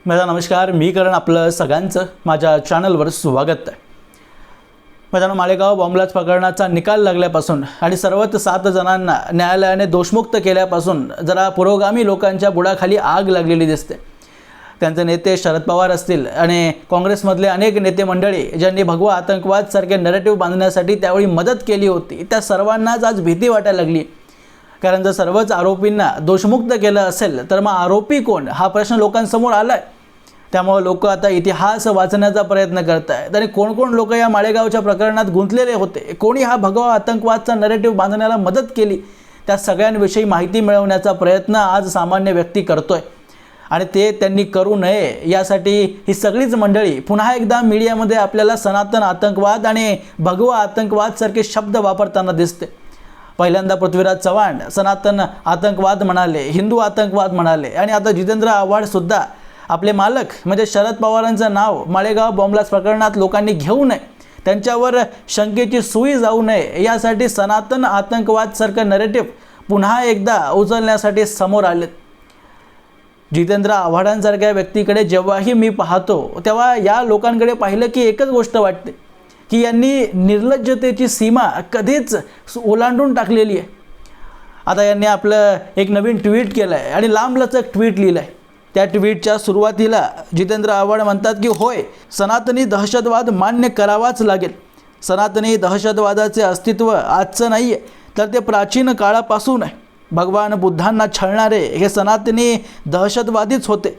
माझा नमस्कार, मी करण आपलं सगळ्यांचं माझ्या चॅनलवर स्वागत आहे. माझ्या माळेगाव बॉम्बलाच प्रकरणाचा निकाल लागल्यापासून आणि सर्वच 7 जणांना न्यायालयाने दोषमुक्त केल्यापासून जरा पुरोगामी लोकांच्या बुडाखाली आग लागलेली दिसते. त्यांचे नेते शरद पवार असतील आणि काँग्रेसमधले अनेक नेते मंडळी ज्यांनी भगवा आतंकवाद सारखे नरेटिव्ह बांधण्यासाठी त्यावेळी मदत केली होती, त्या सर्वांनाच आज भीती वाटायला लागली. कारण जर सर्वच आरोपींना दोषमुक्त केलं असेल तर मग आरोपी कोण हा प्रश्न लोकांसमोर आला आहे. त्यामुळे लोक आता इतिहास वाचण्याचा प्रयत्न करत आहेत आणि कोण कोण लोक या माळेगावच्या प्रकरणात गुंतलेले होते, कोणी हा भगवा आतंकवादचा नरेटिव्ह बांधण्याला मदत केली, त्या सगळ्यांविषयी माहिती मिळवण्याचा प्रयत्न आज सामान्य व्यक्ती करतोय. आणि ते त्यांनी करू नये यासाठी ही सगळीच मंडळी पुन्हा एकदा मीडियामध्ये आपल्याला सनातन आतंकवाद आणि भगवा आतंकवाद सारखे शब्द वापरताना दिसते. पहिल्यांदा पृथ्वीराज चव्हाण सनातन आतंकवाद म्हणाले, हिंदू आतंकवाद म्हणाले आणि आता जितेंद्र आव्हाडसुद्धा आपले मालक म्हणजे शरद पवारांचं नाव माळेगाव बॉम्बलास्ट प्रकरणात लोकांनी घेऊ नये, त्यांच्यावर शंकेची सुई जाऊ नये यासाठी सनातन आतंकवाद सारखं नरेटिव्ह पुन्हा एकदा उचलण्यासाठी समोर आलेत. जितेंद्र आव्हाडांसारख्या व्यक्तीकडे जेव्हाही मी पाहतो तेव्हा या लोकांकडे पाहिलं की एकच गोष्ट वाटते की यांनी निर्लज्जतेची सीमा कधीच ओलांडून टाकलेली आहे. आता यांनी आपलं एक नवीन ट्विट केलं आहे आणि लांबलचक ट्विट लिहिलं आहे. त्या ट्विटच्या सुरुवातीला जितेंद्र आव्हाड म्हणतात की होय, सनातनी दहशतवाद मान्य करावाच लागेल. सनातनी दहशतवादाचे अस्तित्व आजचं नाही आहे, तर ते प्राचीन काळापासून आहे. भगवान बुद्धांना छळणारे हे सनातनी दहशतवादीच होते.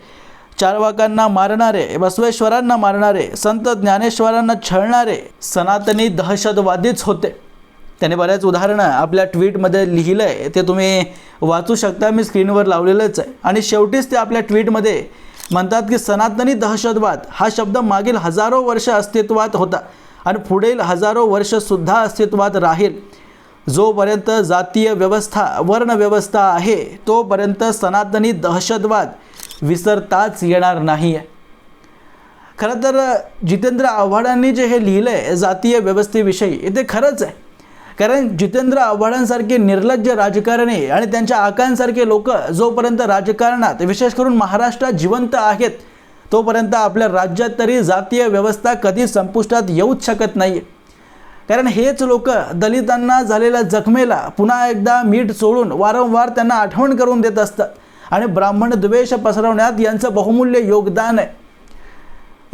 चारवाकांना मारणारे, बसवेश्वरांना मारणारे, संत ज्ञानेश्वरांना छळणारे सनातनी दहशतवादीच होते. त्याने बऱ्याच उदाहरणं आपल्या ट्विटमध्ये लिहिलं आहे, ते तुम्ही वाचू शकता. मी स्क्रीनवर लावलेलंच आहे. आणि शेवटीच ते आपल्या ट्विटमध्ये म्हणतात की सनातनी दहशतवाद हा शब्द मागील हजारो वर्ष अस्तित्वात होता आणि पुढील हजारो वर्षसुद्धा अस्तित्वात राहील. जोपर्यंत जातीय व्यवस्था वर्णव्यवस्था आहे तोपर्यंत सनातनी दहशतवाद विसरताच येणार नाही आहे. खरं तर जितेंद्र आव्हाडांनी जे हे लिहिलं आहे जातीय व्यवस्थेविषयी ते खरंच आहे. कारण जितेंद्र आव्हाडांसारखे निर्लज्ज राजकारणी आणि त्यांच्या आकांसारखे लोक जोपर्यंत राजकारणात विशेष करून महाराष्ट्रात जिवंत आहेत तोपर्यंत आपल्या राज्यात तरी जातीय व्यवस्था कधी संपुष्टात येऊच शकत नाही. कारण हेच लोक दलितांना झालेल्या जखमेला पुन्हा एकदा मीठ चोळून वारंवार त्यांना आठवण करून देत असतात आणि ब्राह्मण द्वेष पसरवण्यात यांचं बहुमूल्य योगदान आहे.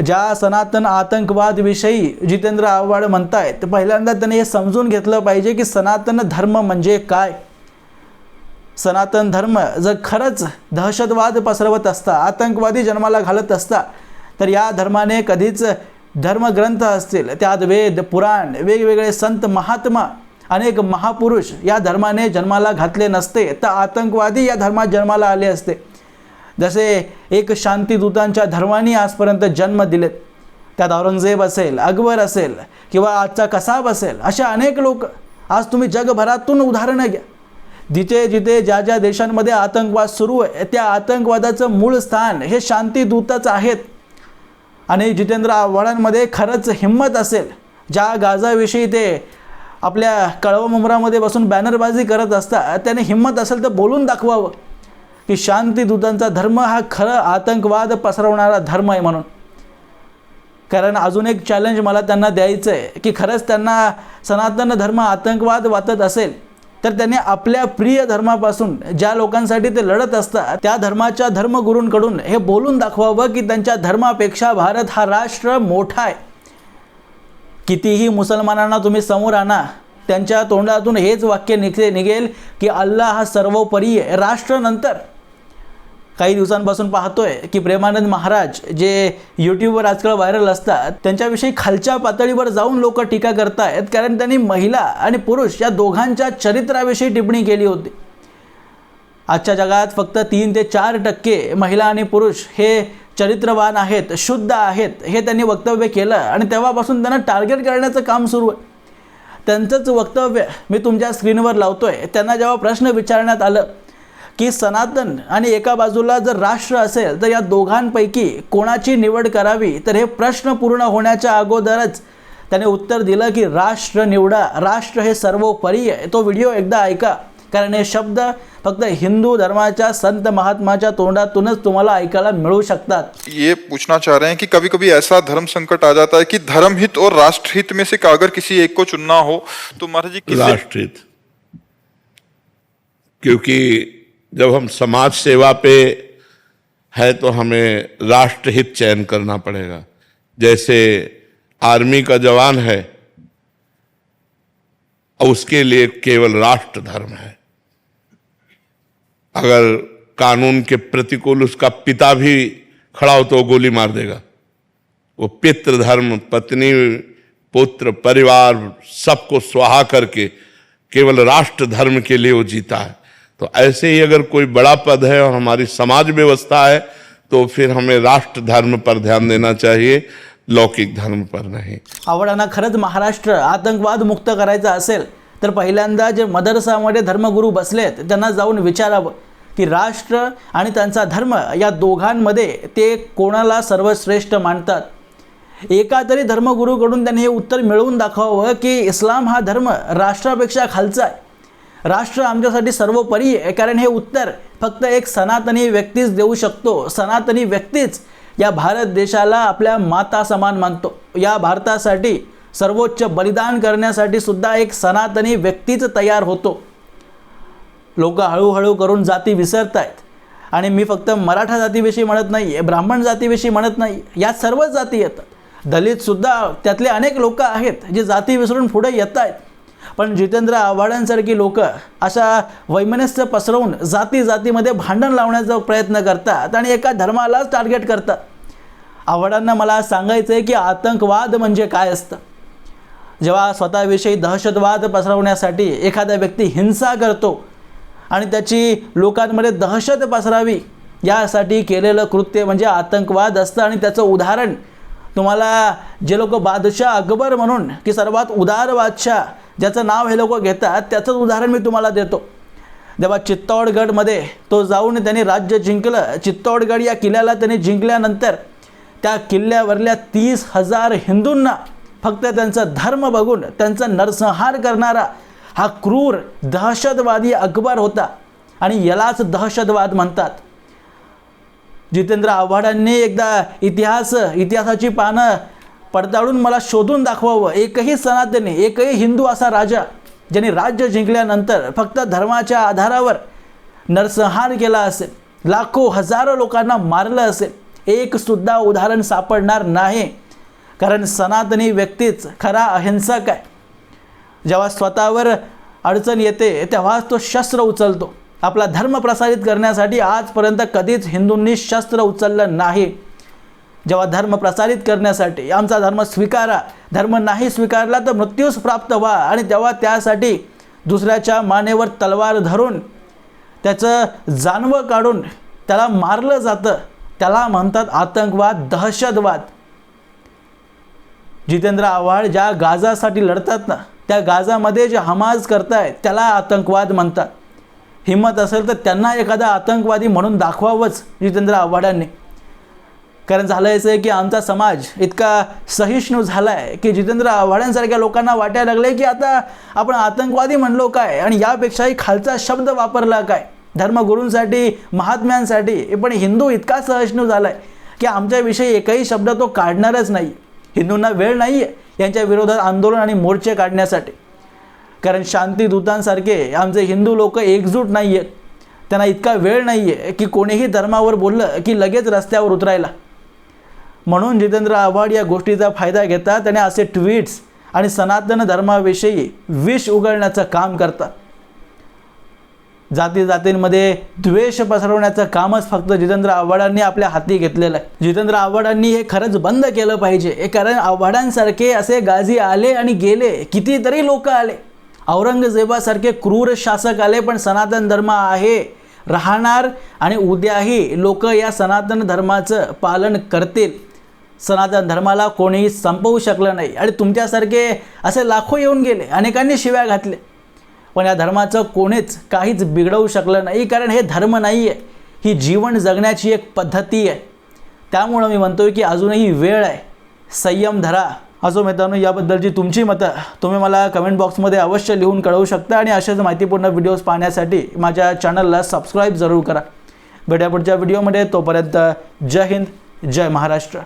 ज्या सनातन आतंकवादविषयी जितेंद्र आव्हाड म्हणतायत, तर पहिल्यांदा त्यांनी हे समजून घेतलं पाहिजे की सनातन धर्म म्हणजे काय. सनातन धर्म जर खरंच दहशतवाद पसरवत असता, आतंकवादी जन्माला घालत असता, तर या धर्माने कधीच धर्मग्रंथ असतील त्यात वेद पुराण वेगवेगळे संत महात्मा अनेक महापुरुष या धर्माने जन्माला घातले नसते, तर आतंकवादी या धर्मात जन्माला आले असते. जसे एक शांतिदूतांच्या धर्माने आजपर्यंत जन्म दिलेत, त्यात औरंगजेब असेल, अकबर असेल किंवा आजचा कसाब असेल, अशा अनेक लोक आज तुम्ही जगभरातून उदाहरणं घ्या. जिथे जिथे ज्या ज्या देशांमध्ये आतंकवाद सुरू आहे त्या आतंकवादाचं मूळ स्थान हे शांतिदूतच आहेत. आणि जितेंद्र आव्हाडांमध्ये खरंच हिंमत असेल, ज्या गाजाविषयी ते आपल्या कळवा-मुंबरामध्ये बसून बॅनरबाजी करत असतात, त्याने हिंमत असेल तर बोलून दाखवावं की शांतिदूतांचा धर्म हा खरं आतंकवाद पसरवणारा धर्म आहे म्हणून. कारण अजून एक चॅलेंज मला त्यांना द्यायचं आहे की खरंच त्यांना सनातन धर्म आतंकवाद वाटत असेल तर त्यांनी आपल्या प्रिय धर्मापासून ज्या लोकांसाठी ते लढत असतात त्या धर्माच्या धर्मगुरूंकडून हे बोलून दाखवावं की त्यांच्या धर्मापेक्षा भारत हा राष्ट्र मोठा आहे. कितीही मुसलमानांना तुम्ही समोर आणा, त्यांच्या तोंडातून हेच वाक्य निघेल की अल्लाह हा सर्वोपरी आहे, राष्ट्र नंतर. काही दिवसांपासून पाहतोय की प्रेमानंद महाराज जे यूट्यूबवर आजकाल व्हायरल असतात त्यांच्याविषयी खालच्या पातळीवर जाऊन लोक टीका करतायत, कारण त्यांनी महिला आणि पुरुष या दोघांच्या चरित्राविषयी टिप्पणी केली होती. आजच्या जगात फक्त 3 ते 4% महिला आणि पुरुष हे चरित्रवान आहेत, शुद्ध आहेत, हे त्यांनी वक्तव्य केलं आणि तेव्हापासून त्यांना टार्गेट करण्याचं काम सुरू आहे. त्यांचंच वक्तव्य मी तुमच्या स्क्रीनवर लावतोय. त्यांना जेव्हा प्रश्न विचारण्यात आलं की सनातन आणि एका बाजूला जर राष्ट्र असेल तर या दोघांपैकी कोणाची निवड करावी, तर हे प्रश्न पूर्ण होण्याच्या अगोदरच त्याने उत्तर दिलं की राष्ट्र निवडा, राष्ट्र हे सर्वोपरी आहे. तो व्हिडिओ एकदा ऐका. कारण हे शब्द फक्त हिंदू धर्माच्या संत महात्माच्या तोंडातूनच तुम्हाला ऐकायला मिळू शकतात। ये पूछना चाह रहे हैं कि कभी कभी ऐसा धर्म संकट आ जाता है कि धर्महित और राष्ट्रहित में से अगर किसी एक को चुनना हो तो महाराज जी किसे? राष्ट्रहित, क्योंकि जब हम समाज सेवा पे है तो हमें राष्ट्रहित चयन करना पड़ेगा। जैसे आर्मी का जवान है, उसके लिए केवल राष्ट्र धर्म है। अगर कानून के प्रतिकूल उसका पिता भी खड़ा हो तो वो गोली मार देगा। वो पितृ धर्म, पत्नी, पुत्र, परिवार सबको स्वाहा करके केवल राष्ट्र धर्म के लिए वो जीता है। तो ऐसे ही अगर कोई बड़ा पद है और हमारी समाज व्यवस्था है तो फिर हमें राष्ट्र धर्म पर ध्यान देना चाहिए, लौकिक धर्म पर नाही। आव्हाडांना खरंच महाराष्ट्र आतंकवाद मुक्त करायचा असेल तर पहिल्यांदा जे मदरसामध्ये धर्मगुरू बसलेत त्यांना जाऊन विचारावं की राष्ट्र आणि त्यांचा धर्म या दोघांमध्ये ते कोणाला सर्वश्रेष्ठ मानतात। एका तरी धर्मगुरूकडून त्यांनी हे उत्तर मिळवून दाखवावं की इस्लाम हा धर्म राष्ट्रापेक्षा खालचा आहे, राष्ट्र आमच्यासाठी सर्वोपरी आहे। कारण हे उत्तर फक्त एक सनातनी व्यक्तीच देऊ शकतो। सनातनी व्यक्तीच या भारत देशाला आपल्या माता समान मानतो। या भारतासाठी सर्वोच्च बलिदान करण्यासाठी सुद्धा एक सनातनी व्यक्तीच तयार होतो। लोक हळूहळू करून जाती विसरत आहेत आणि मी फक्त मराठा जातीविषयी म्हणत नाही, ब्राह्मण जातीविषयी म्हणत नाही, या सर्वच जाती येतात। दलित सुद्धा त्यातले अनेक लोक आहेत जे जाती विसरून पुढे येत आहेत। पण जितेंद्र आव्हाडांसारखी लोक अशा वैमनस्य पसरवून जाती जातीमध्ये भांडण लावण्याचा प्रयत्न करतात आणि एका धर्मालाच टार्गेट करतात। आव्हाडांना मला सांगायचं आहे की आतंकवाद म्हणजे काय असतं। जेव्हा स्वतःविषयी दहशतवाद पसरवण्यासाठी एखादा व्यक्ती हिंसा करतो आणि त्याची लोकांमध्ये दहशत पसरावी यासाठी केलेलं कृत्य म्हणजे आतंकवाद असतं। आणि त्याचं उदाहरण तुम्हाला जे लोक बादशाह अकबर म्हणून की सर्वात उदार बादशाह ज्याचं नाव हे लोक घेतात त्याचंच उदाहरण मी तुम्हाला देतो। जेव्हा चित्तौडगडमध्ये तो जाऊन त्यांनी राज्य जिंकलं, चित्तौडगड या किल्ल्याला त्यांनी जिंकल्यानंतर त्या किल्ल्यावरल्या 30,000 हिंदूंना फक्त त्यांचा धर्म बघून त्यांचा नरसंहार करणारा हा क्रूर दहशतवादी अकबर होता आणि यालाच दहशतवाद म्हणतात। जितेंद्र आव्हाडांनी एकदा इतिहासाची पानं पडताळून मला शोधून दाखवावं एकही सनातनी, एकही हिंदू असा राजा ज्यांनी राज्य जिंकल्यानंतर फक्त धर्माच्या आधारावर नरसंहार केला असेल, लाखो हजारो लोकांना मारलं असेल, एक सुद्धा उदाहरण सापडणार नाही। कारण सनातनी व्यक्तीच खरा अहिंसक आहे। जेव्हा स्वतःवर अडचण येते तेव्हाच तो शस्त्र उचलतो। आपला धर्म प्रसारित करण्यासाठी आजपर्यंत कधीच हिंदूंनी शस्त्र उचललं नाही। जेव्हा धर्म प्रसारित करण्यासाठी आमचा धर्म स्वीकारा, धर्म नाही स्वीकारला तर मृत्यूस प्राप्त व्हा, आणि तेव्हा त्यासाठी दुसऱ्याच्या मानेवर तलवार धरून त्याचं जानवं काढून त्याला मारलं जातं, त्याला म्हणतात आतंकवाद, दहशतवाद। जितेंद्र आव्हाड ज्या गाझासाठी लढतात ना, त्या गाझामध्ये जे हमास करतायत त्याला आतंकवाद म्हणतात। हिम्मत असेल तर त्यांना एखादा आतंकवादी म्हणून दाखवावंच जितेंद्र आव्हाडांनी। कारण झालं असं आहे की आमचा समाज इतका सहिष्णू झाला आहे की जितेंद्र आव्हाडांसारख्या लोकांना वाटायला लागले की आता आपण आतंकवादी म्हणलो काय आणि यापेक्षाही खालचा शब्द वापरला काय धर्मगुरूंसाठी, महात्म्यांसाठी। पण हिंदू इतका सहिष्णू झाला आहे की आमच्याविषयी एकही शब्द तो काढणारच नाही। हिंदूंना वेळ नाही आहे यांच्या विरोधात आंदोलन आणि मोर्चे काढण्यासाठी। कारण शांतीदूतांसारखे आमचे हिंदू लोक एकजूट नाही आहेत, त्यांना इतका वेळ नाही आहे की कोणीही धर्मावर बोललं की लगेच रस्त्यावर उतरायला। म्हणून जितेंद्र आव्हाड या गोष्टीचा फायदा घेतात आणि असे ट्विट्स आणि सनातन धर्माविषयी विष उगळण्याचं काम करतात। जातींमध्ये द्वेष पसरवण्याचं कामच फक्त जितेंद्र आव्हाडांनी आपल्या हाती घेतलेलं आहे। जितेंद्र आव्हाडांनी हे खरंच बंद केलं पाहिजे। कारण आव्हाडांसारखे असे गाझी आले आणि गेले, कितीतरी लोक आले, औरंगजेबासारखे क्रूर शासक आले, पण सनातन धर्म आहे, राहणार आणि उद्याही लोक या सनातन धर्माचं पालन करतील। सनातन धर्माला कोणीही संपवू शकलं नाही आणि तुमच्यासारखे असे लाखो येऊन गेले, अनेकांनी शिव्या घातले, पण या धर्माचं कोणीच काहीच बिघडवू शकलं नाही। कारण हे धर्म नाही आहे, ही जीवन जगण्याची एक पद्धती आहे। त्यामुळे मी म्हणतोय की अजूनही वेळ आहे, संयम धरा, असो मित्रांनो, याबद्दलची तुमची मतं तुम्ही मला कमेंट बॉक्समध्ये अवश्य लिहून कळवू शकता आणि अशाच माहितीपूर्ण व्हिडिओज पाहण्यासाठी माझ्या चॅनलला सबस्क्राईब जरूर करा. भेटूया पुढच्या व्हिडिओमध्ये. तोपर्यंत जय हिंद, जय महाराष्ट्र.